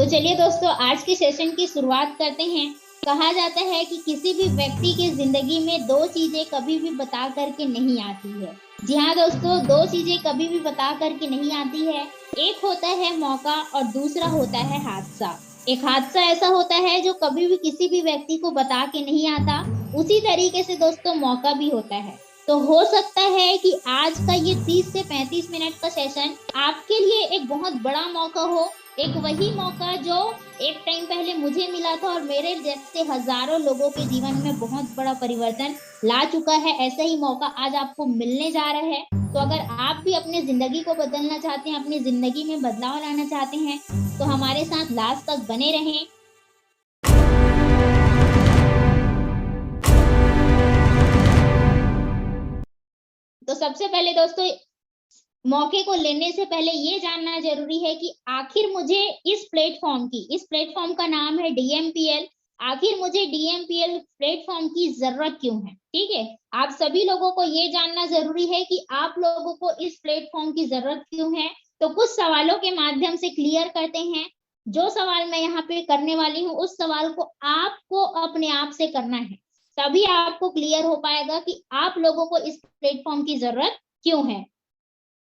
चलिए दोस्तों, आज के सेशन की शुरुआत करते हैं। कहा जाता है कि किसी भी व्यक्ति की जिंदगी में दो चीजें कभी भी बता करके नहीं आती है। जी हाँ दोस्तों, दो चीजें कभी भी बता करके नहीं आती है। एक होता है मौका और दूसरा होता है हादसा। एक हादसा ऐसा होता है जो कभी भी किसी भी व्यक्ति को बता के नहीं आता। उसी तरीके से दोस्तों मौका भी होता है। तो हो सकता है कि आज का ये 30 से 35 मिनट का सेशन आपके लिए एक बहुत बड़ा मौका हो। एक वही मौका जो एक टाइम पहले मुझे मिला था और मेरे जैसे हजारों लोगों के जीवन में बहुत बड़ा परिवर्तन ला चुका है। ऐसा ही मौका आज आपको मिलने जा रहा है। तो अगर आप भी अपनी जिंदगी को बदलना चाहते हैं, अपनी जिंदगी में बदलाव लाना चाहते हैं, तो हमारे साथ लास्ट तक बने रहें। तो सबसे पहले दोस्तों, मौके को लेने से पहले ये जानना जरूरी है कि आखिर मुझे इस प्लेटफॉर्म का नाम है डीएमपीएल। आखिर मुझे डीएमपीएल प्लेटफॉर्म की जरूरत क्यों है? ठीक है, आप सभी लोगों को ये जानना जरूरी है कि आप लोगों को इस प्लेटफॉर्म की जरूरत क्यों है। तो कुछ सवालों के माध्यम से क्लियर करते हैं। जो सवाल मैं यहाँ पे करने वाली हूँ, उस सवाल को आपको अपने आप से करना है, तभी आपको क्लियर हो पाएगा कि आप लोगों को इस प्लेटफॉर्म की जरूरत क्यों है।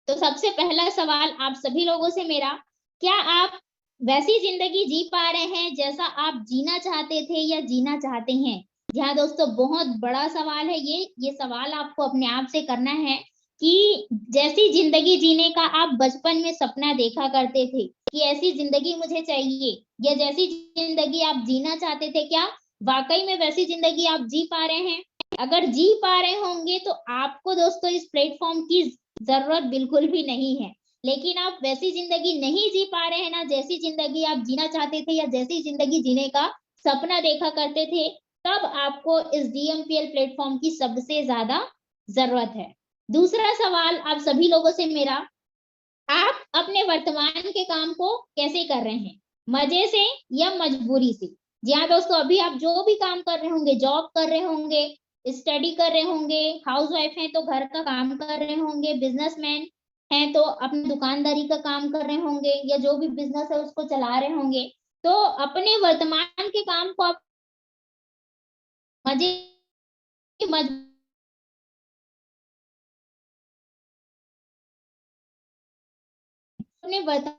तो सबसे पहला सवाल आप सभी लोगों से मेरा, क्या आप वैसी जिंदगी जी पा रहे हैं जैसा आप जीना चाहते थे या जीना चाहते हैं? जी हाँ दोस्तों, बहुत बड़ा सवाल है ये सवाल आपको अपने आप से करना है कि जैसी जिंदगी जीने का आप बचपन में सपना देखा करते थे कि ऐसी जिंदगी मुझे चाहिए, या जैसी जिंदगी आप जीना चाहते थे, क्या वाकई में वैसी जिंदगी आप जी पा रहे हैं? अगर जी पा रहे होंगे तो आपको दोस्तों इस प्लेटफॉर्म की जरूरत बिल्कुल भी नहीं है। लेकिन आप वैसी जिंदगी नहीं जी पा रहे हैं ना, जैसी जिंदगी आप जीना चाहते थे या जैसी जिंदगी जीने का सपना देखा करते थे, तब आपको इस डीएमपीएल प्लेटफॉर्म की सबसे ज्यादा जरूरत है। दूसरा सवाल आप सभी लोगों से मेरा, आप अपने वर्तमान के काम को कैसे कर रहे हैं? मजे से या मजबूरी से? जी हाँ दोस्तों, अभी आप जो भी काम कर रहे होंगे, जॉब कर रहे होंगे, स्टडी कर रहे होंगे, हाउस वाइफ हैं तो घर का काम कर रहे होंगे, बिजनेसमैन हैं तो अपनी दुकानदारी का काम कर रहे होंगे, या जो भी बिजनेस है उसको चला रहे होंगे। तो अपने वर्तमान के काम को आप मजे अपने वर्तमान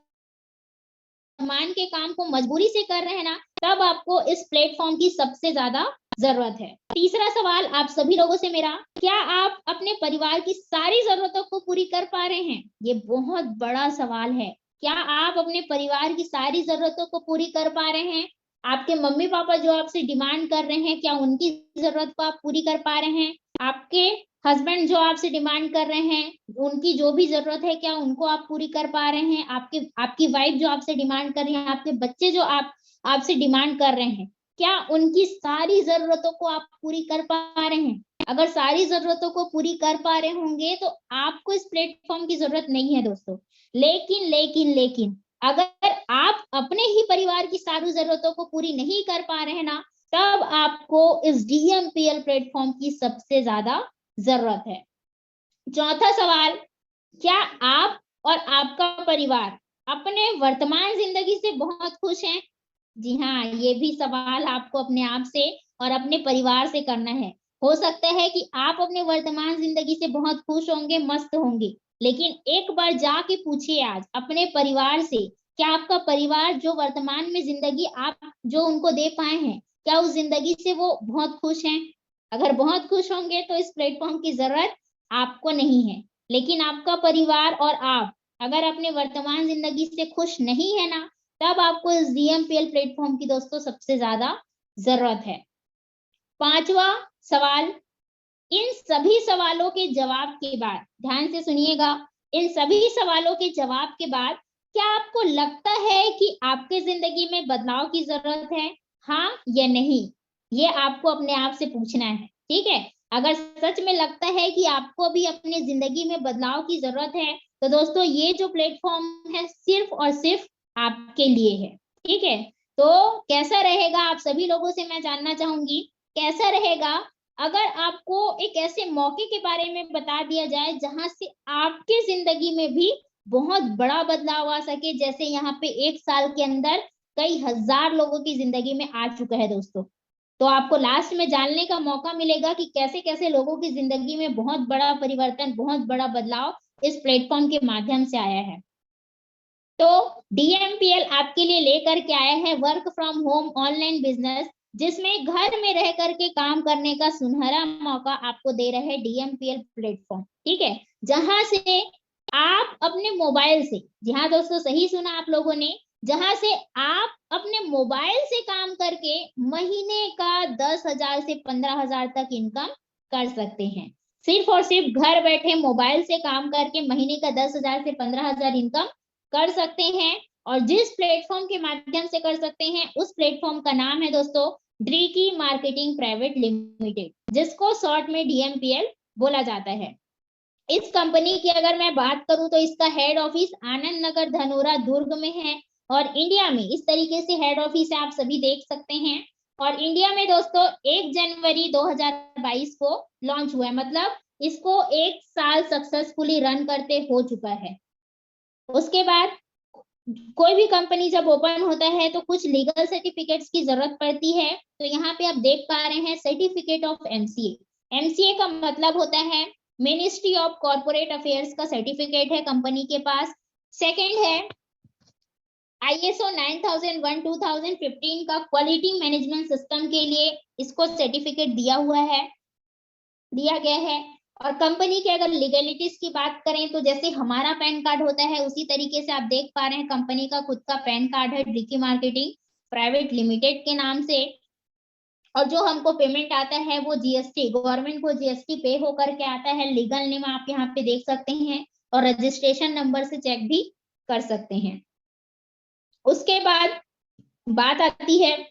के काम को मजबूरी से कर रहे हैं ना, तब आपको इस प्लेटफॉर्म की सबसे ज्यादा जरूरत है। तीसरा सवाल आप सभी लोगों से मेरा, क्या आप अपने परिवार की सारी जरूरतों को पूरी कर पा रहे हैं? ये बहुत बड़ा सवाल है। क्या आप अपने परिवार की सारी जरूरतों को पूरी कर पा रहे हैं? आपके मम्मी पापा जो आपसे डिमांड कर रहे हैं, क्या उनकी जरूरत को आप पूरी कर पा रहे हैं? आपके हस्बैंड जो आपसे डिमांड कर रहे हैं, उनकी जो भी जरूरत है, क्या उनको आप पूरी कर पा रहे हैं? आपकी वाइफ जो आपसे डिमांड कर रही है, आपके बच्चे जो आपसे डिमांड कर रहे हैं, क्या उनकी सारी जरूरतों को आप पूरी कर पा रहे हैं? अगर सारी जरूरतों को पूरी कर पा रहे होंगे तो आपको इस प्लेटफॉर्म की जरूरत नहीं है दोस्तों। लेकिन अगर आप अपने ही परिवार की सारी जरूरतों को पूरी नहीं कर पा रहे हैं ना, तब आपको इस डीएमपीएल प्लेटफॉर्म की सबसे ज्यादा जरूरत है। चौथा सवाल, क्या आप और आपका परिवार अपने वर्तमान जिंदगी से बहुत खुश हैं? जी हाँ, ये भी सवाल आपको अपने आप से और अपने परिवार से करना है। हो सकता है कि आप अपने वर्तमान जिंदगी से बहुत खुश होंगे, मस्त होंगे, लेकिन एक बार जाके पूछिए आज अपने परिवार से, क्या आपका परिवार जो वर्तमान में जिंदगी आप जो उनको दे पाए हैं, क्या उस जिंदगी से वो बहुत खुश हैं? अगर बहुत खुश होंगे तो इस प्लेटफॉर्म की जरूरत आपको नहीं है। लेकिन आपका परिवार और आप अगर अपने वर्तमान जिंदगी से खुश नहीं है ना, तब आपको इस डीएमपीएल प्लेटफॉर्म की दोस्तों सबसे ज्यादा जरूरत है। पांचवा सवाल, इन सभी सवालों के जवाब के बाद, ध्यान से सुनिएगा, इन सभी सवालों के जवाब के बाद क्या आपको लगता है कि आपके जिंदगी में बदलाव की जरूरत है? हाँ या नहीं, ये आपको अपने आप से पूछना है। ठीक है, अगर सच में लगता है कि आपको भी अपनी जिंदगी में बदलाव की जरूरत है, तो दोस्तों ये जो प्लेटफॉर्म है सिर्फ और सिर्फ आपके लिए है। ठीक है, तो कैसा रहेगा, आप सभी लोगों से मैं जानना चाहूंगी, कैसा रहेगा अगर आपको एक ऐसे मौके के बारे में बता दिया जाए जहां से आपके जिंदगी में भी बहुत बड़ा बदलाव आ सके? जैसे यहाँ पे 1 साल के अंदर कई हजार लोगों की जिंदगी में आ चुका है दोस्तों। तो आपको लास्ट में जानने का मौका मिलेगा कि कैसे कैसे लोगों की जिंदगी में बहुत बड़ा परिवर्तन, बहुत बड़ा बदलाव इस प्लेटफॉर्म के माध्यम से आया है। तो DMPL आपके लिए लेकर के आया है work from home online business, जिसमें घर में रह करके काम करने का सुनहरा मौका आपको दे रहे हैं DMPL प्लेटफॉर्म। ठीक है, जहां से आप अपने मोबाइल से, जी हाँ दोस्तों सही सुना आप लोगों ने, जहां से आप अपने मोबाइल से काम करके महीने का 10,000 से 15,000 तक इनकम कर सकते हैं। सिर्फ और सिर्फ घर बैठे मोबाइल से काम करके महीने का 10,000 से 15,000 इनकम कर सकते हैं। और जिस प्लेटफॉर्म के माध्यम से कर सकते हैं उस प्लेटफॉर्म का नाम है दोस्तों ड्रीकी मार्केटिंग प्राइवेट लिमिटेड, जिसको शॉर्ट में DMPL बोला जाता है। इस कंपनी की अगर मैं बात करूं तो इसका हेड ऑफिस आनंद नगर धनोरा दुर्ग में है, और इंडिया में इस तरीके से हेड ऑफिस आप सभी देख सकते हैं। और इंडिया में दोस्तों 1 जनवरी 2022 को लॉन्च हुआ है, मतलब इसको 1 साल सक्सेसफुली रन करते हो चुका है। उसके बाद कोई भी कंपनी जब ओपन होता है तो कुछ लीगल सर्टिफिकेट्स की जरूरत पड़ती है। तो यहाँ पे आप देख पा रहे हैं सर्टिफिकेट ऑफ MCA। MCA का मतलब होता है मिनिस्ट्री ऑफ कॉर्पोरेट अफेयर्स का सर्टिफिकेट है कंपनी के पास। सेकंड है ISO 9001 2015 का क्वालिटी मैनेजमेंट सिस्टम के लिए इसको सर्टिफिकेट दिया गया है। और कंपनी के अगर लीगलिटीज की बात करें तो जैसे हमारा पैन कार्ड होता है उसी तरीके से आप देख पा रहे हैं कंपनी का खुद का पैन कार्ड है ड्रीकी मार्केटिंग प्राइवेट लिमिटेड के नाम से। और जो हमको पेमेंट आता है वो GST, गवर्नमेंट को GST पे होकर के आता है। लीगल नेम आप यहाँ पे देख सकते हैं और रजिस्ट्रेशन नंबर से चेक भी कर सकते हैं। उसके बाद बात आती है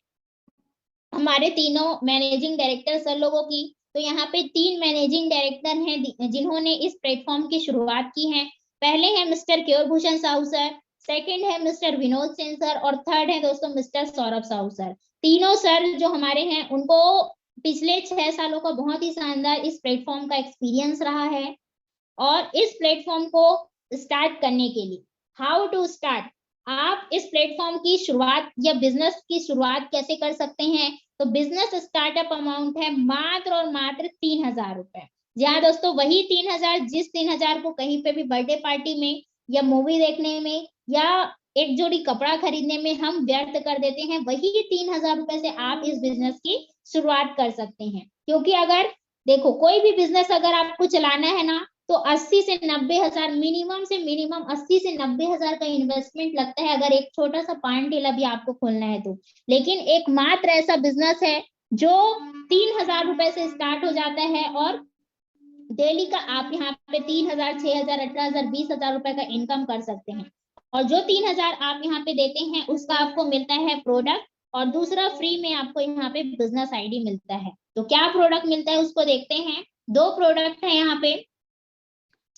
हमारे तीनों मैनेजिंग डायरेक्टर सर लोगों की। तो यहाँ पे 3 मैनेजिंग डायरेक्टर हैं जिन्होंने इस प्लेटफॉर्म की शुरुआत की है। पहले है mister Keyur Bhushan Sahu sir, second है मिस्टर विनोद सेन सर, और थर्ड है दोस्तों मिस्टर सौरभ साहू सर। तीनों सर जो हमारे हैं उनको पिछले 6 सालों का बहुत ही शानदार इस प्लेटफॉर्म का एक्सपीरियंस रहा है। और इस प्लेटफॉर्म को स्टार्ट करने के लिए हाउ टू स्टार्ट, आप इस प्लेटफॉर्म की शुरुआत या बिजनेस की शुरुआत कैसे कर सकते हैं। तो बिजनेस स्टार्टअप अमाउंट है मात्र और मात्र 3,000 रुपए। जी हाँ दोस्तों, वही 3,000 जिस 3,000 को कहीं पे भी बर्थडे पार्टी में या मूवी देखने में या एक जोड़ी कपड़ा खरीदने में हम व्यर्थ कर देते हैं, वही 3,000 रुपए से आप इस बिजनेस की शुरुआत कर सकते हैं। क्योंकि अगर देखो कोई भी बिजनेस अगर आपको चलाना है ना तो 80 से 90,000 मिनिमम से मिनिमम 80 से 90,000 का इन्वेस्टमेंट लगता है अगर एक छोटा सा पान ठेला भी आपको खोलना है तो। लेकिन एक मात्र ऐसा बिजनेस है जो 3,000 रुपए से स्टार्ट हो जाता है और डेली का आप यहाँ पे 3,000, 6,000, 18,000, 20,000 रुपए का इनकम कर सकते हैं। और जो 3,000 आप यहाँ पे देते हैं उसका आपको मिलता है प्रोडक्ट, और दूसरा फ्री में आपको यहाँ पे बिजनेस ID मिलता है। तो क्या प्रोडक्ट मिलता है उसको देखते हैं। 2 प्रोडक्ट है यहाँ पे,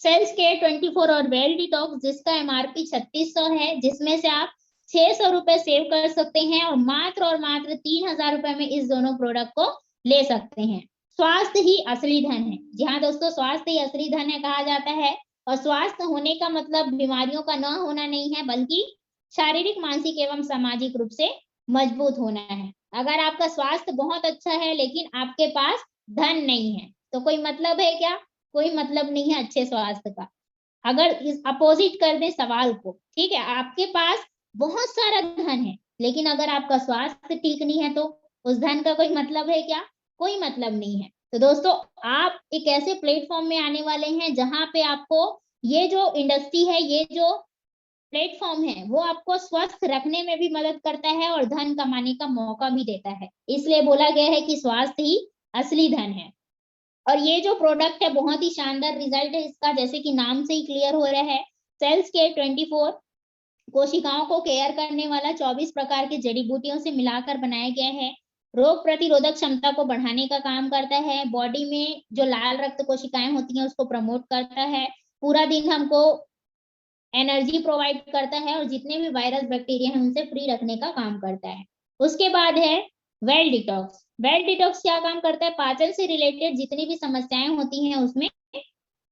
सेल्स केयर 24 और वेल डिटॉक्स, जिसका MRP 3600 है, जिसमें से आप 600 रुपए सेव कर सकते हैं और मात्र 3,000 रुपए में इस दोनों प्रोडक्ट को ले सकते हैं। स्वास्थ्य ही असली धन है। जी हाँ दोस्तों, स्वास्थ्य ही असली धन है कहा जाता है। और स्वास्थ्य होने का मतलब बीमारियों का न होना नहीं है, बल्कि शारीरिक, मानसिक एवं सामाजिक रूप से मजबूत होना है। अगर आपका स्वास्थ्य बहुत अच्छा है लेकिन आपके पास धन नहीं है तो कोई मतलब है क्या? कोई मतलब नहीं है अच्छे स्वास्थ्य का। अगर इस अपोजिट कर दे सवाल को, ठीक है, आपके पास बहुत सारा धन है लेकिन अगर आपका स्वास्थ्य ठीक नहीं है तो उस धन का कोई मतलब है क्या? कोई मतलब नहीं है। तो दोस्तों आप एक ऐसे प्लेटफॉर्म में आने वाले हैं जहां पे आपको ये जो इंडस्ट्री है, ये जो प्लेटफॉर्म है, वो आपको स्वस्थ रखने में भी मदद करता है और धन कमाने का मौका भी देता है। इसलिए बोला गया है कि स्वास्थ्य ही असली धन है। और ये जो प्रोडक्ट है बहुत ही शानदार रिजल्ट है इसका, जैसे कि नाम से ही क्लियर हो रहा है। सेल्स केयर 24 कोशिकाओं को केयर करने वाला 24 प्रकार के जड़ी बूटियों से मिलाकर बनाया गया है। रोग प्रतिरोधक क्षमता को बढ़ाने का काम करता है। बॉडी में जो लाल रक्त कोशिकाएं होती हैं उसको प्रमोट करता है। पूरा दिन हमको एनर्जी प्रोवाइड करता है और जितने भी वायरस बैक्टीरिया हैं उनसे फ्री रखने का काम करता है। उसके बाद है वेल डिटॉक्स। वेल डिटॉक्स क्या काम करता है? पाचन से रिलेटेड जितनी भी समस्याएं होती हैं उसमें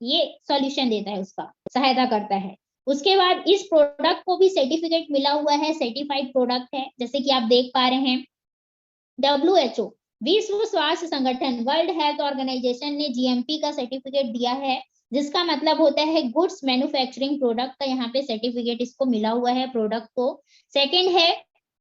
ये सॉल्यूशन देता है, उसका सहायता करता है। उसके बाद इस प्रोडक्ट को भी सर्टिफिकेट मिला हुआ है, सर्टिफाइड प्रोडक्ट है, जैसे कि आप देख पा रहे हैं। WHO विश्व स्वास्थ्य संगठन, वर्ल्ड हेल्थ ऑर्गेनाइजेशन ने GMP का सर्टिफिकेट दिया है, जिसका मतलब होता है गुड्स मैन्युफैक्चरिंग प्रोडक्ट का यहाँ पे सर्टिफिकेट इसको मिला हुआ है प्रोडक्ट को। सेकंड है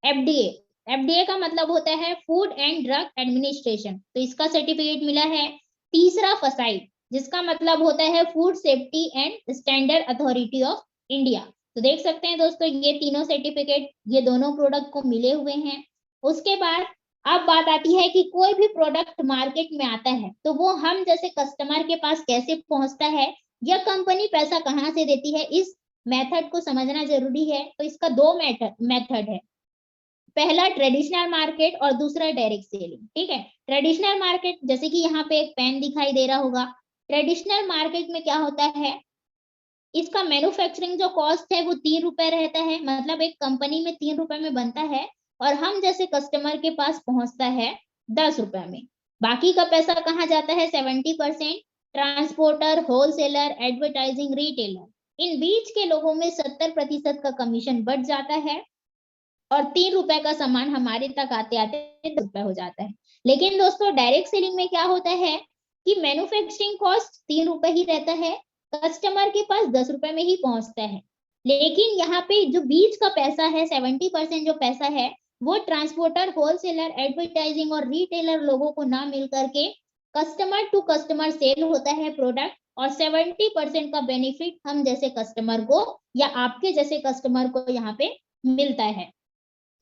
FDA। FDA का मतलब होता है फूड एंड ड्रग एडमिनिस्ट्रेशन, तो इसका सर्टिफिकेट मिला है। तीसरा FSSAI, जिसका मतलब होता है food safety and standard authority of India. तो देख सकते हैं दोस्तों, ये तीनों सर्टिफिकेट ये दोनों प्रोडक्ट को मिले हुए हैं। उसके बाद अब बात आती है कि कोई भी प्रोडक्ट मार्केट में आता है तो वो हम जैसे कस्टमर के पास कैसे पहुंचता है, या कंपनी पैसा कहाँ से देती है, इस मेथड को समझना जरूरी है। तो इसका दो मेथड है, पहला ट्रेडिशनल मार्केट और दूसरा डायरेक्ट सेलिंग। ठीक है, ट्रेडिशनल मार्केट, जैसे कि यहाँ पे एक पेन दिखाई दे रहा होगा, ट्रेडिशनल मार्केट में क्या होता है, इसका मैन्युफैक्चरिंग जो कॉस्ट है वो 3 रुपए रहता है, मतलब एक कंपनी में 3 रुपए में बनता है और हम जैसे कस्टमर के पास पहुंचता है 10 रुपए में। बाकी का पैसा कहाँ जाता है, 70% ट्रांसपोर्टर, होलसेलर, एडवर्टाइजिंग, रिटेलर, इन बीच के लोगों में 70% का कमीशन बढ़ जाता है और 3 रुपए का सामान हमारे तक आते आते 10 रुपए हो जाता है। लेकिन दोस्तों डायरेक्ट सेलिंग में क्या होता है कि मैन्युफैक्चरिंग कॉस्ट 3 रुपए ही रहता है, कस्टमर के पास 10 रुपए में ही पहुंचता है। लेकिन यहाँ पे जो बीच का पैसा है, 70% जो पैसा है, वो ट्रांसपोर्टर, होलसेलर, एडवर्टाइजिंग और रिटेलर लोगों को ना मिल करके कस्टमर टू कस्टमर सेल होता है प्रोडक्ट, और 70% का बेनिफिट हम जैसे कस्टमर को या आपके जैसे कस्टमर को यहाँ पे मिलता है।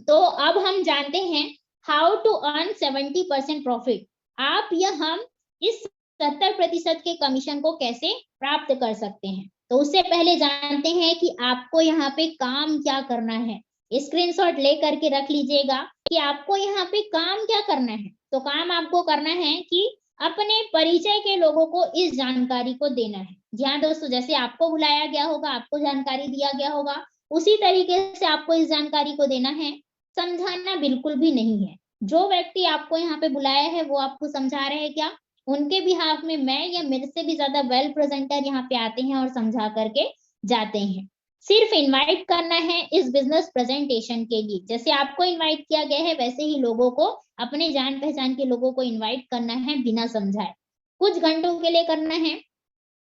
तो अब हम जानते हैं हाउ टू अर्न 70% प्रॉफिट। आप या हम इस 70% के कमीशन को कैसे प्राप्त कर सकते हैं। तो उससे पहले जानते हैं कि आपको यहाँ पे काम क्या करना है। स्क्रीनशॉट ले करके रख लीजिएगा कि आपको यहाँ पे काम क्या करना है। तो काम आपको करना है कि अपने परिचय के लोगों को इस जानकारी को देना है। जी हाँ दोस्तों, जैसे आपको बुलाया गया होगा, आपको जानकारी दिया गया होगा, उसी तरीके से आपको इस जानकारी को देना है। समझाना बिल्कुल भी नहीं है। जो व्यक्ति आपको यहाँ पे बुलाया है वो आपको समझा रहे हैं क्या, उनके बिहाफ में मैं या मेरे से भी ज्यादा वेल प्रेजेंटर यहाँ पे आते हैं और समझा करके जाते हैं। सिर्फ इनवाइट करना है इस बिजनेस प्रेजेंटेशन के लिए। जैसे आपको इनवाइट किया गया है वैसे ही लोगों को, अपने जान पहचान के लोगों को इनवाइट करना है बिना समझाए। कुछ घंटों के लिए करना है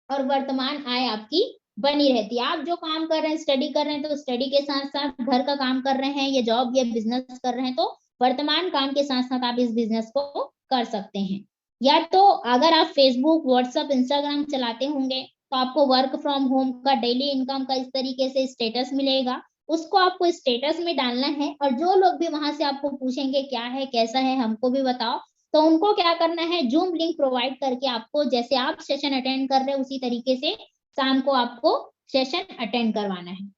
और वर्तमान आय आपकी बनी रहती है। आप जो काम कर रहे हैं, स्टडी कर रहे हैं, तो स्टडी के साथ साथ घर का काम कर रहे हैं, या जॉब या बिजनेस कर रहे हैं, तो वर्तमान काम के साथ साथ आप इस बिजनेस को कर सकते हैं। या तो अगर आप फेसबुक, व्हाट्सएप, इंस्टाग्राम चलाते होंगे तो आपको वर्क फ्रॉम होम का, डेली इनकम का इस तरीके से स्टेटस मिलेगा, उसको आपको स्टेटस में डालना है। और जो लोग भी वहां से आपको पूछेंगे क्या है, कैसा है, हमको भी बताओ, तो उनको क्या करना है, जूम लिंक प्रोवाइड करके आपको, जैसे आप सेशन अटेंड कर रहे हैं उसी तरीके से शाम को आपको सेशन अटेंड करवाना है।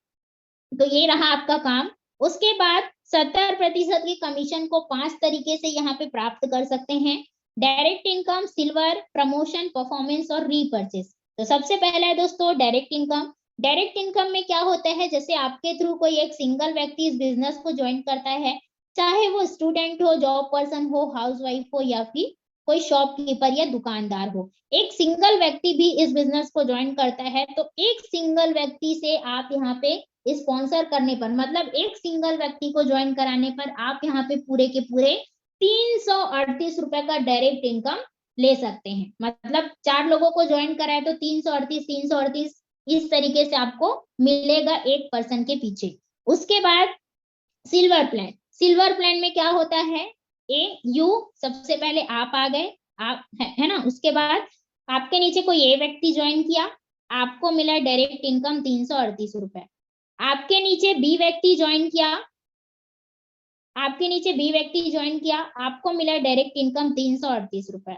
तो ये रहा आपका काम। उसके बाद 70% की कमीशन को 5 तरीके से यहाँ पे प्राप्त कर सकते हैं। Direct income, silver, promotion, performance और रीपर्चेस। तो सबसे पहला है दोस्तों डायरेक्ट इनकम। डायरेक्ट इनकम में क्या होता है, जैसे आपके थ्रू कोई एक सिंगल व्यक्ति इस बिजनेस को ज्वाइन करता है, चाहे वो स्टूडेंट हो, जॉब पर्सन हो, हाउसवाइफ हो, या फिर कोई शॉपकीपर या दुकानदार हो, एक सिंगल व्यक्ति भी इस बिजनेस को ज्वाइन करता है, तो एक सिंगल व्यक्ति से आप यहाँ पे स्पॉन्सर करने पर, मतलब एक सिंगल व्यक्ति को ज्वाइन कराने पर आप यहाँ पे पूरे के पूरे 338 रुपए का डायरेक्ट इनकम ले सकते हैं। मतलब 4 लोगों को ज्वाइन कराए तो 338 इस तरीके से आपको मिलेगा एक पर्सन के पीछे। उसके बाद सिल्वर प्लान। सिल्वर प्लान में क्या होता है, सबसे पहले आप आ गए, आप है ना, उसके बाद आपके नीचे कोई ए व्यक्ति ज्वाइन किया, आपको मिला डायरेक्ट इनकम 338 रुपए। आपके नीचे बी व्यक्ति ज्वाइन किया, आपको मिला डायरेक्ट इनकम 338 रुपए।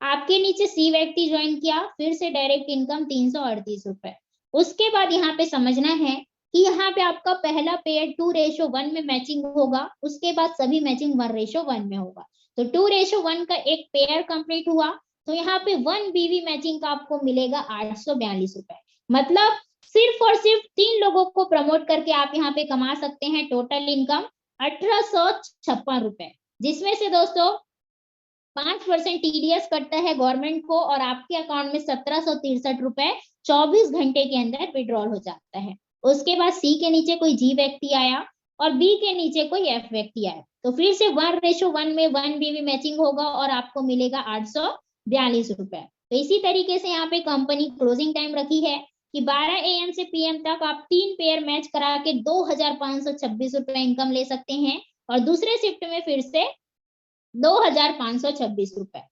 आपके नीचे सी व्यक्ति ज्वाइन किया, फिर से डायरेक्ट इनकम 338 रुपए। उसके बाद यहाँ पे समझना है कि यहाँ पे आपका पहला पेयर 2:1 में मैचिंग होगा, उसके बाद सभी मैचिंग 1:1 में होगा। तो 2:1 का एक पेयर कंप्लीट हुआ, तो यहाँ पे 1 BV मैचिंग का आपको मिलेगा 842 रुपए। मतलब सिर्फ और सिर्फ 3 लोगों को प्रमोट करके आप यहाँ पे कमा सकते हैं टोटल इनकम 1856 रुपए, जिसमें से दोस्तों 5% TDS कटता है गवर्नमेंट को, और आपके अकाउंट में 1763 रुपए 24 घंटे के अंदर विड्रॉल हो जाता है। उसके बाद सी के नीचे कोई जी व्यक्ति आया और बी के नीचे कोई एफ व्यक्ति आया, तो फिर से 1:1 में 1 बीवी मैचिंग होगा और आपको मिलेगा 842 रुपए। तो इसी तरीके से यहाँ पे कंपनी क्लोजिंग टाइम रखी है कि 12 AM से PM तक आप 3 पेयर मैच करा के 2526 रुपए इनकम ले सकते हैं, और दूसरे शिफ्ट में फिर से 2526 रुपए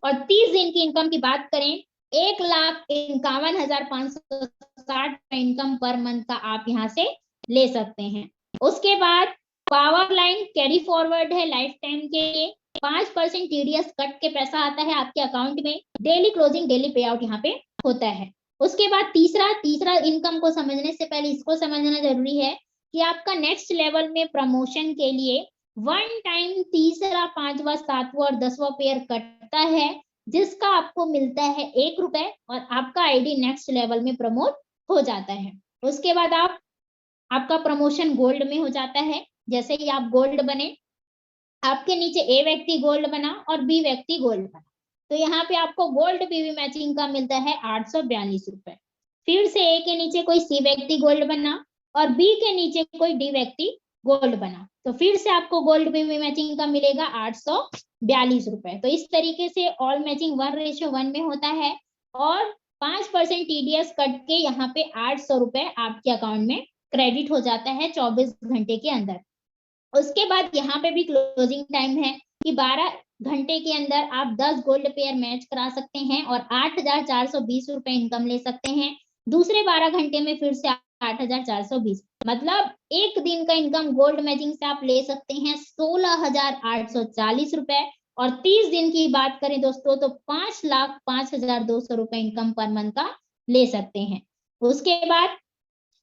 और 30 दिन की इनकम की बात करें 1,51,560 इनकम पर मंथ का आप यहाँ से ले सकते हैं। उसके बाद पावर लाइन कैरी फॉरवर्ड है लाइफ टाइम के लिए, 5% TDS कट के पैसा आता है आपके अकाउंट में, डेली क्लोजिंग डेली पे आउट यहाँ पे होता है। उसके बाद तीसरा इनकम को समझने से पहले इसको समझना जरूरी है कि आपका नेक्स्ट लेवल में प्रमोशन के लिए वन टाइम तीसरा, 5वां, 7वां और 10वां पेयर कटता है, जिसका आपको मिलता है 1 रुपए और आपका आईडी नेक्स्ट लेवल में प्रमोट हो जाता है। उसके बाद आपका प्रमोशन गोल्ड में हो जाता है। जैसे ही आप गोल्ड बने, आपके नीचे ए व्यक्ति गोल्ड बना और बी व्यक्ति गोल्ड बना, तो यहाँ पे आपको गोल्ड बीवी मैचिंग का मिलता है 842 रुपए। फिर से ए के नीचे कोई सी व्यक्ति गोल्ड बना और बी के नीचे कोई डी व्यक्ति गोल्ड बना, तो फिर से आपको गोल्ड बीवी मैचिंग का मिलेगा 842 रुपए। तो इस तरीके से ऑल मैचिंग 1:1 में होता है और 5% TDS कट के यहाँ पे 800 रुपए आपके अकाउंट में क्रेडिट हो जाता है 24 घंटे के अंदर। उसके बाद यहाँ पे भी क्लोजिंग टाइम है कि 12 घंटे के अंदर आप 10 गोल्ड पेयर मैच करा सकते हैं और 8,420 रुपए इनकम ले सकते हैं। दूसरे 12 घंटे में फिर से 8,420, मतलब एक दिन का इनकम गोल्ड मैचिंग से आप ले सकते हैं 16,840 रुपए। और 30 दिन की बात करें दोस्तों तो 5,05,200 रुपए इनकम पर मंथ का ले सकते हैं। उसके बाद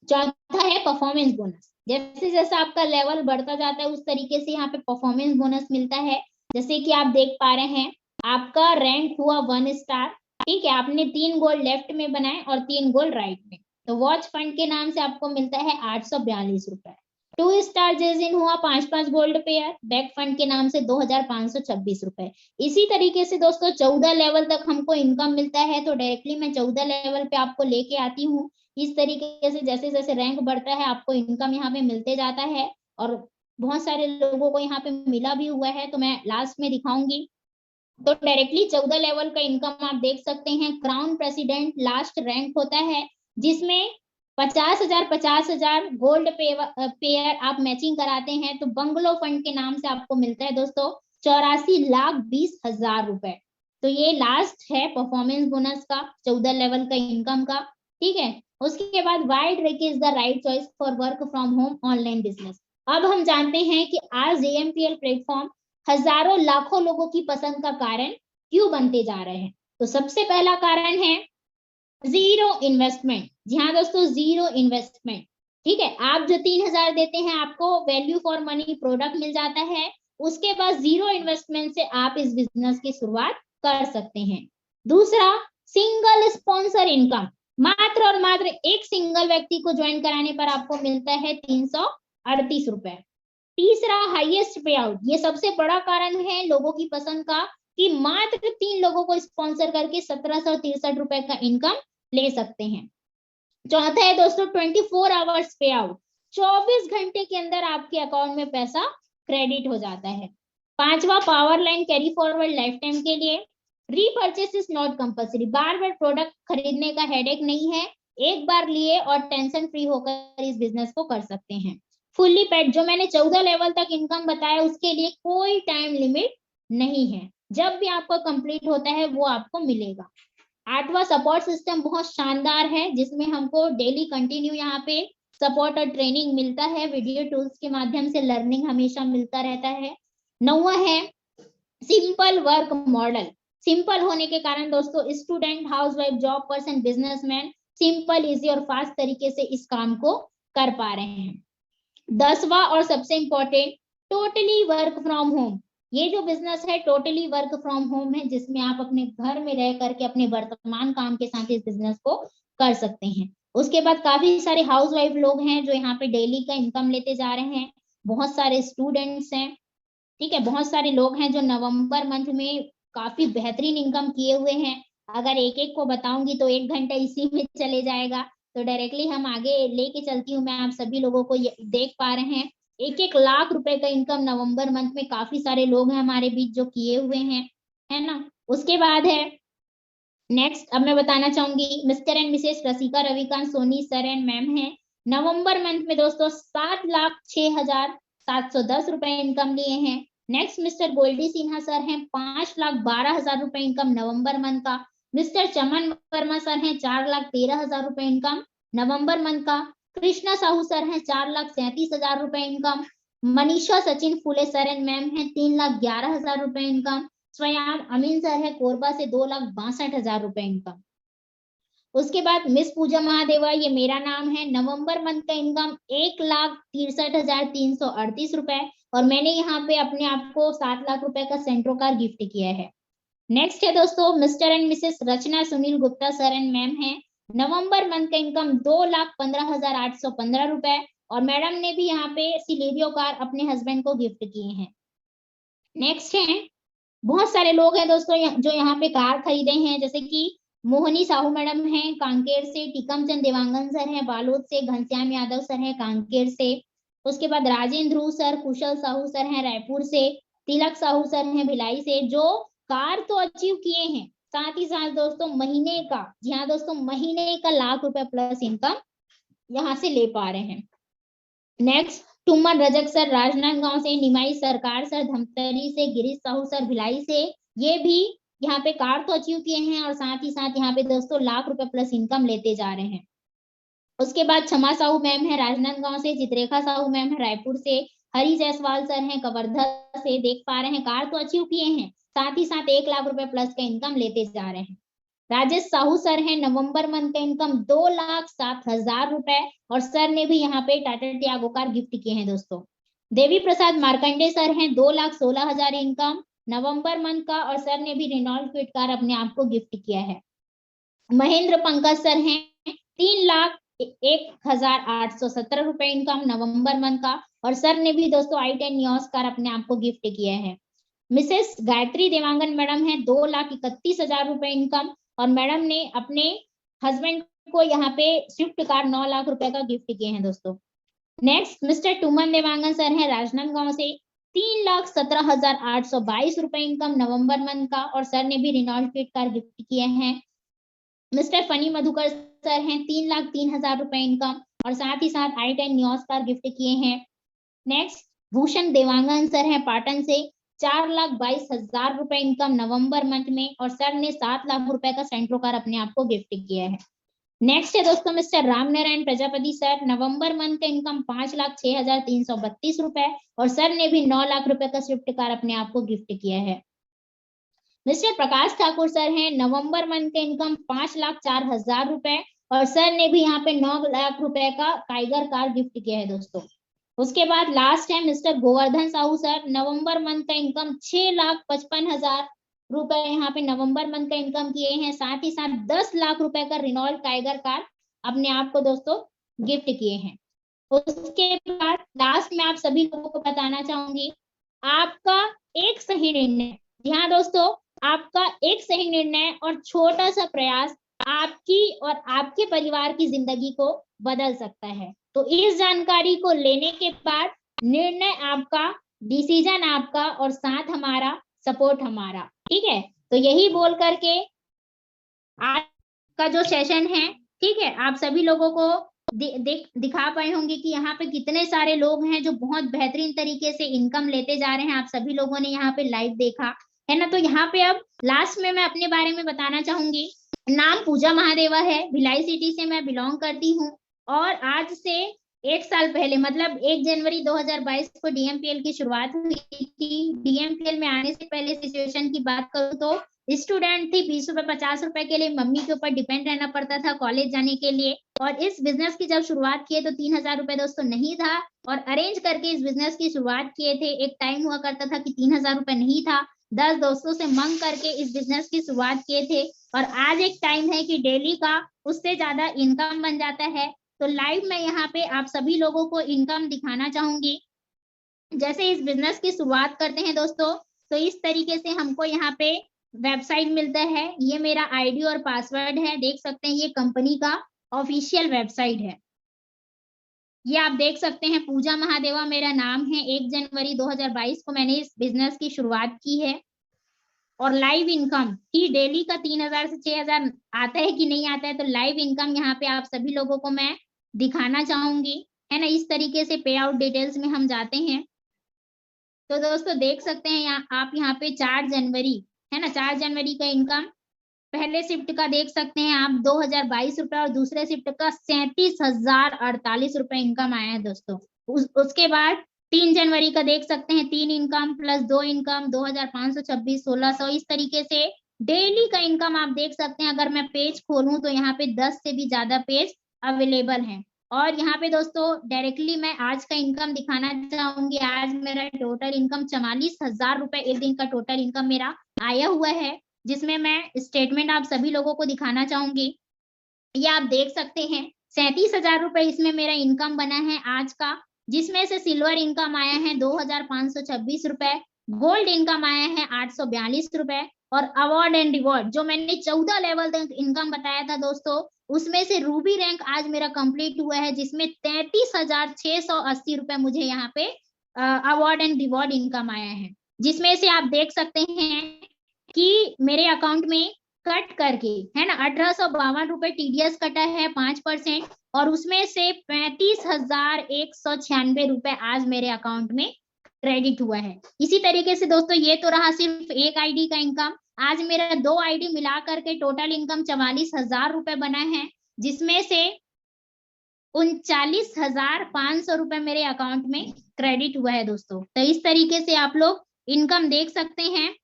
चौथा है परफॉर्मेंस बोनस। जैसे जैसे आपका लेवल बढ़ता जाता है उस तरीके से यहाँ पे परफॉर्मेंस बोनस मिलता है। जैसे कि आप देख पा रहे हैं आपका रैंक हुआ 1 स्टार, ठीक है, आपने 3 गोल लेफ्ट में बनाए और 3 गोल राइट में, तो वॉच फंड के नाम से आपको मिलता है 842 रुपए। 2 स्टार जेजिन हुआ 5 गोल्ड पेयर, बैक फंड के नाम से 2,526 रुपए। इसी तरीके से दोस्तों 14 लेवल तक हमको इनकम मिलता है, तो डायरेक्टली मैं 14 लेवल पे आपको लेके आती हूँ। इस तरीके से जैसे जैसे रैंक बढ़ता है आपको इनकम यहाँ पे मिलते जाता है, और बहुत सारे लोगों को यहाँ पे मिला भी हुआ है, तो मैं लास्ट में दिखाऊंगी। तो डायरेक्टली 14 लेवल का इनकम आप देख सकते हैं। क्राउन प्रेसिडेंट लास्ट रैंक होता है, जिसमें 50,000 गोल्ड पेयर आप मैचिंग कराते हैं, तो बंगलो फंड के नाम से आपको मिलता है दोस्तों 84,20,000 रुपए। तो ये लास्ट है परफॉर्मेंस बोनस का 14 लेवल का इनकम का, ठीक है। उसके बाद why trick is the right choice for work from home online business. अब हम जानते हैं कि आज JMPL प्लेटफॉर्म हजारों लाखों लोगों की पसंद का कारण क्यों बनते जा रहे हैं। तो सबसे पहला कारण है जीरो इन्वेस्टमेंट। जी हाँ दोस्तों, जीरो इन्वेस्टमेंट, ठीक है। आप जो 3,000 देते हैं आपको वैल्यू फॉर मनी प्रोडक्ट मिल जाता है। उसके बाद जीरो इन्वेस्टमेंट से आप इस बिजनेस की शुरुआत कर सकते हैं। दूसरा, सिंगल स्पॉन्सर इनकम। मात्र और मात्र एक सिंगल व्यक्ति को ज्वाइन कराने पर आपको मिलता है 338 रुपए। तीसरा, हाईएस्ट पे आउट। ये सबसे बड़ा कारण है लोगों की पसंद का कि मात्र 3 लोगों को स्पॉन्सर करके 1763 रुपए का इनकम ले सकते हैं। चौथा है दोस्तों 24 आवर्स पे आउट। 24 घंटे के अंदर आपके अकाउंट में पैसा क्रेडिट हो जाता है। पांचवा, power line carry forward life time के लिए। Repurchase is not compulsory. Bar bar product खरीदने का हेडेक नहीं है, एक बार लिए और टेंशन फ्री होकर इस बिजनेस को कर सकते हैं। फुल्ली पेड, जो मैंने 14 लेवल तक इनकम बताया उसके लिए कोई टाइम लिमिट नहीं है, जब भी आपका कंप्लीट होता है वो आपको मिलेगा। आठवां, सपोर्ट सिस्टम बहुत शानदार है, जिसमें हमको डेली कंटिन्यू यहाँ पे सपोर्ट और ट्रेनिंग मिलता है। वीडियो टूल्स के माध्यम से लर्निंग हमेशा मिलता रहता है। नौवां है सिंपल वर्क मॉडल। सिंपल होने के कारण दोस्तों student, housewife, job person, businessman simple, easy और फास्ट तरीके से इस काम को कर पा रहे हैं। 10वां और सबसे important, totally work from home. ये जो बिजनेस है टोटली वर्क फ्रॉम होम है, जिसमें आप अपने घर में रह करके अपने वर्तमान काम के साथ इस बिजनेस को कर सकते हैं। उसके बाद काफी सारे हाउसवाइफ लोग हैं जो यहाँ पे डेली का इनकम लेते जा रहे हैं। बहुत सारे स्टूडेंट्स हैं, ठीक है, बहुत सारे लोग हैं जो नवंबर मंथ में काफी बेहतरीन इनकम किए हुए हैं। अगर एक एक को बताऊंगी तो 1 घंटा इसी में चले जाएगा, तो डायरेक्टली हम आगे लेके चलती हूँ। मैं आप सभी लोगों को देख पा रहे हैं 1-1 लाख रुपए का इनकम नवंबर मंथ में काफी सारे लोग हैं हमारे बीच जो किए हुए हैं, है ना। उसके बाद है नेक्स्ट, अब मैं बताना चाहूंगी mister and missus Rasika Ravikant Soni sir and ma'am है। नवंबर मंथ में दोस्तों 7,06,710 रुपए इनकम लिए हैं। Next mister Goldie Sinha sir हैं 5,12,000 रुपए इनकम नवंबर मंथ का। मिस्टर चमन वर्मा सर हैं 4,13,000 रुपए इनकम नवंबर मंथ का। कृष्णा साहू सर हैं 4,37,000 रुपए income. Manisha Sachin Phule sir and ma'am हैं 3,11,000 रुपए इनकम। स्वयं अमीन सर है कोरबा से 2,62,000 रुपए इनकम। उसके बाद मिस पूजा महादेवा, ये मेरा नाम है, नवंबर मंथ का इनकम 1,63,338 रुपए, और मैंने यहाँ पे अपने आप को 7 लाख रुपए का सेंट्रो कार गिफ्ट किया है। नेक्स्ट है दोस्तों mister and missus Rachna Sunil Gupta sir and ma'am है। नवंबर मंथ का इनकम 2,15,815 रुपए, और मैडम ने भी यहाँ पे सिलेरियो कार अपने हस्बैंड को गिफ्ट किए हैं। नेक्स्ट है बहुत सारे लोग हैं दोस्तों जो यहाँ पे कार खरीदे हैं, जैसे कि मोहनी साहू मैडम हैं कांकेर से, टीकम चंद देवांगन सर हैं बालोद से, घनश्याम यादव सर हैं कांकेर से। उसके बाद राजेंद्र ध्रुव सर, कुशल साहू सर हैं रायपुर से, तिलक साहू सर हैं भिलाई से, जो कार तो अचीव किए हैं, साथ ही साथ दोस्तों महीने का, जी हाँ दोस्तों महीने का 1 लाख रुपए प्लस इनकम यहाँ से ले पा रहे हैं। नेक्स्ट टुमन रजक सर राजनांदगांव से, निमाई सरकार सर धमतरी से, गिरीश साहू सर भिलाई से, ये भी यहाँ पे कार तो अचीव किए हैं और साथ ही साथ यहाँ पे दोस्तों 1 लाख रुपए प्लस इनकम लेते जा रहे हैं। उसके बाद क्षमा साहू मैम है राजनांदगांव से, चित्रेखा साहू मैम है रायपुर से, हरी जायसवाल सर हैं कवर्धा से, देख पा रहे हैं कार तो अचीव किए हैं, साथ ही साथ 1 लाख रुपए प्लस का इनकम लेते जा रहे हैं। राजेश साहू सर हैं, नवंबर मंथ का इनकम 2,07,000 रुपए, और सर ने भी यहाँ पे टाटा टियागो कार गिफ्ट किए हैं दोस्तों। देवी प्रसाद मार्कंडे सर हैं 2,16,000 इनकम नवंबर मंथ का, और सर ने भी रेनॉल्ट क्विड कार अपने आप को गिफ्ट किया है। महेंद्र पंकज सर हैं 3,01,817 रुपए इनकम नवंबर मंथ का, और सर ने भी दोस्तों i10 नियोस कार अपने आप को गिफ्ट किया है। मिसेस गायत्री देवांगन मैडम है 2,31,000 रुपए इनकम, और मैडम ने अपने हस्बैंड को यहाँ पे स्विफ्ट कार 9 लाख रुपए का गिफ्ट किए हैं दोस्तों। नेक्स्ट मिस्टर टुमन देवांगन सर हैं राजनांदगांव से, 3,17,822 रुपए इनकम नवंबर मंथ का, और सर ने भी रेनॉल्ट क्विड कार गिफ्ट किए हैं। मिस्टर फनी मधुकर सर हैं 3,03,000 रुपए इनकम, और साथ ही साथ i10 नियोस कार गिफ्ट किए हैं। नेक्स्ट भूषण देवांगन सर हैं पाटन से, 4,22,000 रुपए इनकम नवंबर मंथ में, और सर ने 7 लाख रुपए का सेंट्रो कार अपने आप को गिफ्ट किया है। नेक्स्ट है दोस्तों मिस्टर रामनारायण प्रजापति सर, नवंबर मंथ का इनकम 5,06,332 रुपए, और सर ने भी 9 लाख रुपए का स्विफ्ट कार अपने आप को गिफ्ट किया है। मिस्टर प्रकाश ठाकुर सर हैं, नवंबर मंथ का इनकम 5,04,000 रुपए, और सर ने भी यहाँ पे 9 लाख रुपए का टाइगर कार गिफ्ट किया है दोस्तों। उसके बाद लास्ट है मिस्टर गोवर्धन साहू सर, नवंबर मंथ का इनकम 6,55,000 रुपए यहाँ पे नवंबर मंथ का इनकम किए हैं, साथ ही साथ 10 लाख रुपए का रेनॉल्ट टाइगर कार अपने आप को दोस्तों गिफ्ट किए हैं। उसके बाद लास्ट में आप सभी लोगों को बताना चाहूंगी, आपका एक सही निर्णय, जी हाँ दोस्तों, आपका एक सही निर्णय और छोटा सा प्रयास आपकी और आपके परिवार की जिंदगी को बदल सकता है। तो इस जानकारी को लेने के बाद निर्णय आपका, डिसीजन आपका, और साथ हमारा सपोर्ट हमारा, ठीक है। तो यही बोल करके आज का जो सेशन है, ठीक है, आप सभी लोगों को दिखा पाए होंगे कि यहाँ पे कितने सारे लोग हैं जो बहुत बेहतरीन तरीके से इनकम लेते जा रहे हैं। आप सभी लोगों ने यहाँ पे लाइव देखा है ना। तो यहाँ पे अब लास्ट में मैं अपने बारे में बताना चाहूंगी। नाम पूजा महादेवा है, भिलाई सिटी से मैं बिलोंग करती हूँ, और आज से 1 साल पहले मतलब 1 जनवरी 2022 को डीएमपीएल की शुरुआत हुई थी। डीएमपीएल में आने से पहले सिचुएशन की बात करूँ तो स्टूडेंट थी, 20 रुपए 50 रुपए के लिए मम्मी के ऊपर डिपेंड रहना पड़ता था कॉलेज जाने के लिए। और इस बिजनेस की जब शुरुआत किए तो 3,000 रुपए दोस्तों नहीं था, और अरेंज करके इस बिजनेस की शुरुआत किए थे। एक टाइम हुआ करता था कि 3,000 रुपए नहीं था, 10 दोस्तों से मांग करके इस बिजनेस की शुरुआत किए थे, और आज एक टाइम है कि डेली का उससे ज्यादा इनकम बन जाता है। तो लाइव में यहाँ पे आप सभी लोगों को इनकम दिखाना चाहूंगी। जैसे इस बिजनेस की शुरुआत करते हैं दोस्तों, तो इस तरीके से हमको यहाँ पे वेबसाइट मिलता है। ये मेरा आईडी और पासवर्ड है, देख सकते हैं ये कंपनी का ऑफिशियल वेबसाइट है। ये आप देख सकते हैं, पूजा महादेवा मेरा नाम है। 1 जनवरी 2022 को मैंने इस बिजनेस की शुरुआत की है। और लाइव इनकम की डेली का 3000 से 6000 आता है कि नहीं आता है, तो लाइव इनकम यहाँ पे आप सभी लोगों को मैं दिखाना चाहूंगी, है ना। इस तरीके से पे आउट डिटेल्स में हम जाते हैं। तो दोस्तों देख सकते हैं यहाँ आप यहाँ पे 4 जनवरी, है ना, 4 जनवरी का इनकम पहले शिफ्ट का देख सकते हैं आप 2022 रुपए और दूसरे शिफ्ट का 37,048 रुपए इनकम आया है दोस्तों। उसके बाद 3 जनवरी का देख सकते हैं 3 इनकम प्लस 2 इनकम 2526, 1600, इस तरीके से डेली का इनकम आप देख सकते हैं। अगर मैं पेज खोलूं तो यहाँ पे 10 से भी ज्यादा पेज अवेलेबल हैं। और यहाँ पे दोस्तों डायरेक्टली मैं आज का इनकम दिखाना चाहूंगी। आज मेरा टोटल इनकम 44,000 रुपए एक दिन का टोटल इनकम मेरा आया हुआ है, जिसमें मैं स्टेटमेंट आप सभी लोगों को दिखाना चाहूंगी। ये आप देख सकते हैं 37,000 रुपए इसमें मेरा इनकम बना है आज का, जिसमें से सिल्वर इनकम आया है 2,526 रुपए, गोल्ड इनकम आया है 842 रुपए, और अवार्ड एंड रिवॉर्ड जो मैंने 14 लेवल तक इनकम बताया था दोस्तों, उसमें से रूबी रैंक आज मेरा कंप्लीट हुआ है, जिसमें 33,680 रुपए मुझे यहाँ पे अवार्ड एंड रिवॉर्ड इनकम आया है। जिसमें से आप देख सकते हैं कि मेरे अकाउंट में कट करके, है ना, 1852 रुपए टीडीएस कटा है 5%, और उसमें से 35,196 रुपए आज मेरे अकाउंट में क्रेडिट हुआ है। इसी तरीके से दोस्तों ये तो रहा सिर्फ एक आईडी का इनकम। आज मेरा 2 आईडी मिला करके टोटल इनकम 44,000 रुपए बना है, जिसमें से 39,500 रुपए मेरे अकाउंट में क्रेडिट हुआ है दोस्तों। तो इस तरीके से आप लोग इनकम देख सकते हैं,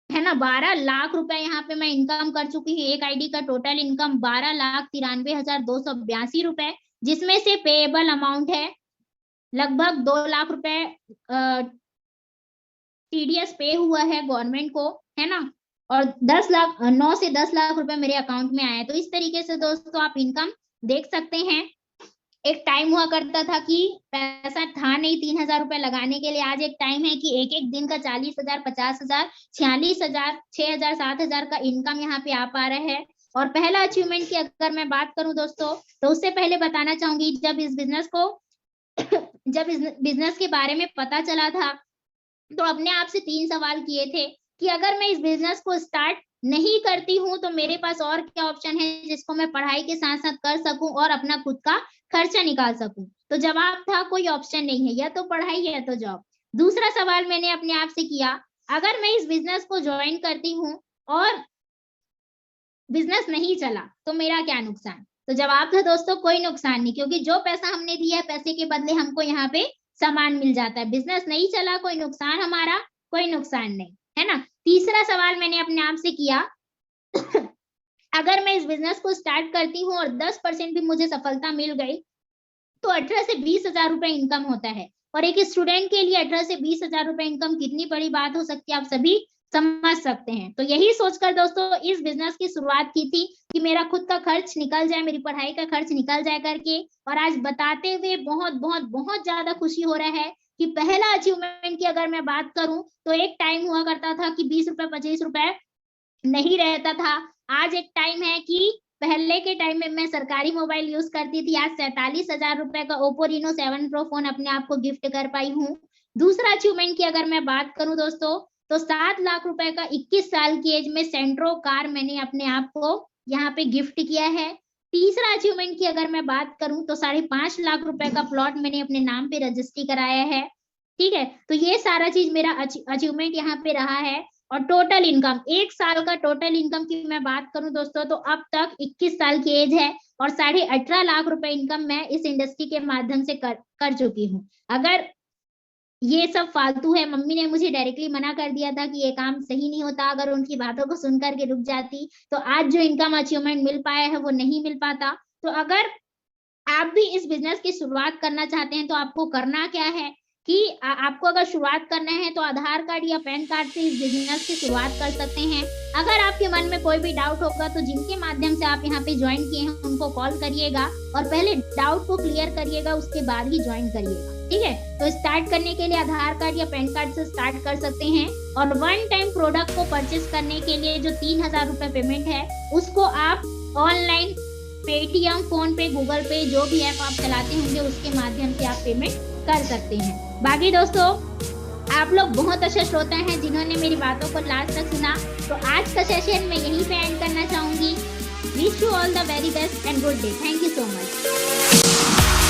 है ना। 12 लाख रुपए यहाँ पे मैं इनकम कर चुकी हूँ। एक आईडी का टोटल इनकम 12,93,282 रुपए, जिसमें से पेएबल अमाउंट है लगभग 2 लाख रुपए टीडीएस पे हुआ है गवर्नमेंट को, है ना, और 9 से 10 लाख रुपए मेरे अकाउंट में आए। तो इस तरीके से दोस्तों आप इनकम देख सकते हैं। एक टाइम हुआ करता था कि पैसा था नहीं 3,000 रुपए लगाने के लिए। आज एक टाइम है कि एक एक दिन का 40,000, 50,000, 46,000, 6,000, 7,000 का इनकम यहाँ पे आ पा रहा है। और पहला अचीवमेंट की अगर मैं बात करूं दोस्तों, तो उससे पहले बताना चाहूंगी, जब इस बिजनेस के बारे में पता चला था तो अपने आप से 3 सवाल किए थे कि अगर मैं इस बिजनेस को स्टार्ट नहीं करती हूँ तो मेरे पास और क्या ऑप्शन है जिसको मैं पढ़ाई के साथ साथ कर सकूं और अपना खुद का खर्चा निकाल सकूं। तो जवाब था कोई ऑप्शन नहीं है, या तो पढ़ाई या तो जॉब। दूसरा सवाल मैंने अपने आप से किया, अगर मैं इस बिजनेस को ज्वाइन करती हूँ और बिजनेस नहीं चला तो मेरा क्या नुकसान। तो जवाब था दोस्तों कोई नुकसान नहीं, क्योंकि जो पैसा हमने दिया है पैसे के बदले हमको यहाँ पे सामान मिल जाता है। बिजनेस नहीं चला कोई नुकसान हमारा, कोई नुकसान नहीं, है ना। तीसरा सवाल मैंने अपने आप से किया अगर मैं इस बिजनेस को स्टार्ट करती हूँ और 10% भी मुझे सफलता मिल गई तो 18 से 20,000 रुपए इनकम होता है। और एक स्टूडेंट के लिए 18 से 20,000 रुपए इनकम कितनी बड़ी बात हो सकती है आप सभी समझ सकते हैं। तो यही सोचकर दोस्तों इस बिजनेस की शुरुआत की थी कि मेरा खुद का खर्च निकल जाए, मेरी पढ़ाई का खर्च निकल जाए करके। और आज बताते हुए बहुत बहुत बहुत ज्यादा खुशी हो रहा है कि पहला अचीवमेंट की अगर मैं बात करूं तो एक टाइम हुआ करता था कि 20 रुपए 25 रुपए नहीं रहता था। आज एक टाइम है कि पहले के टाइम में मैं सरकारी मोबाइल यूज करती थी, आज 47,000 रुपए का ओप्पो Reno 7 Pro फोन अपने आप को गिफ्ट कर पाई हूँ। दूसरा अचीवमेंट की अगर मैं बात करूं दोस्तों तो 7 लाख रुपए का 21 साल की एज में सेंट्रो कार मैंने अपने आप को यहाँ पे गिफ्ट किया है। तीसरा अचीवमेंट की अगर मैं बात करूं तो 5.5 लाख रुपए का प्लॉट मैंने अपने नाम पे रजिस्ट्री कराया है। ठीक है, तो ये सारा चीज मेरा अचीवमेंट यहाँ पे रहा है। और टोटल इनकम, 1 साल का टोटल इनकम की मैं बात करूं दोस्तों तो अब तक 21 साल की एज है और 18.5 लाख रुपए इनकम मैं इस इंडस्ट्री के माध्यम से कर चुकी हूँ। अगर ये सब फालतू है, मम्मी ने मुझे डायरेक्टली मना कर दिया था कि ये काम सही नहीं होता, अगर उनकी बातों को सुन करके रुक जाती तो आज जो इनकम अचीवमेंट मिल पाया है वो नहीं मिल पाता। तो अगर आप भी इस बिजनेस की शुरुआत करना चाहते हैं तो आपको करना क्या है कि आपको अगर शुरुआत करना है तो आधार कार्ड या पैन कार्ड से इस बिजनेस की शुरुआत कर सकते हैं। अगर आपके मन में कोई भी डाउट होगा तो जिनके माध्यम से आप यहाँ पे ज्वाइन किए हैं उनको कॉल करिएगा और पहले डाउट को क्लियर करिएगा, उसके बाद ही ज्वाइन करिएगा। ठीक है। तो स्टार्ट करने के लिए आधार कार्ड या पैन कार्ड से स्टार्ट कर सकते हैं, और वन टाइम प्रोडक्ट को परचेस करने के लिए जो 3000 रुपए पेमेंट है उसको आप ऑनलाइन पेटीएम, फोन पे, गूगल पे, जो भी ऐप आप चलाते होंगे उसके माध्यम से आप पेमेंट कर सकते हैं। बाकी दोस्तों आप लोग बहुत अच्छे श्रोता हैं जिन्होंने मेरी बातों को लास्ट तक सुना। तो आज का सेशन मैं यहीं पे एंड करना चाहूंगी। Wish you all the very best and good day. Thank you so much.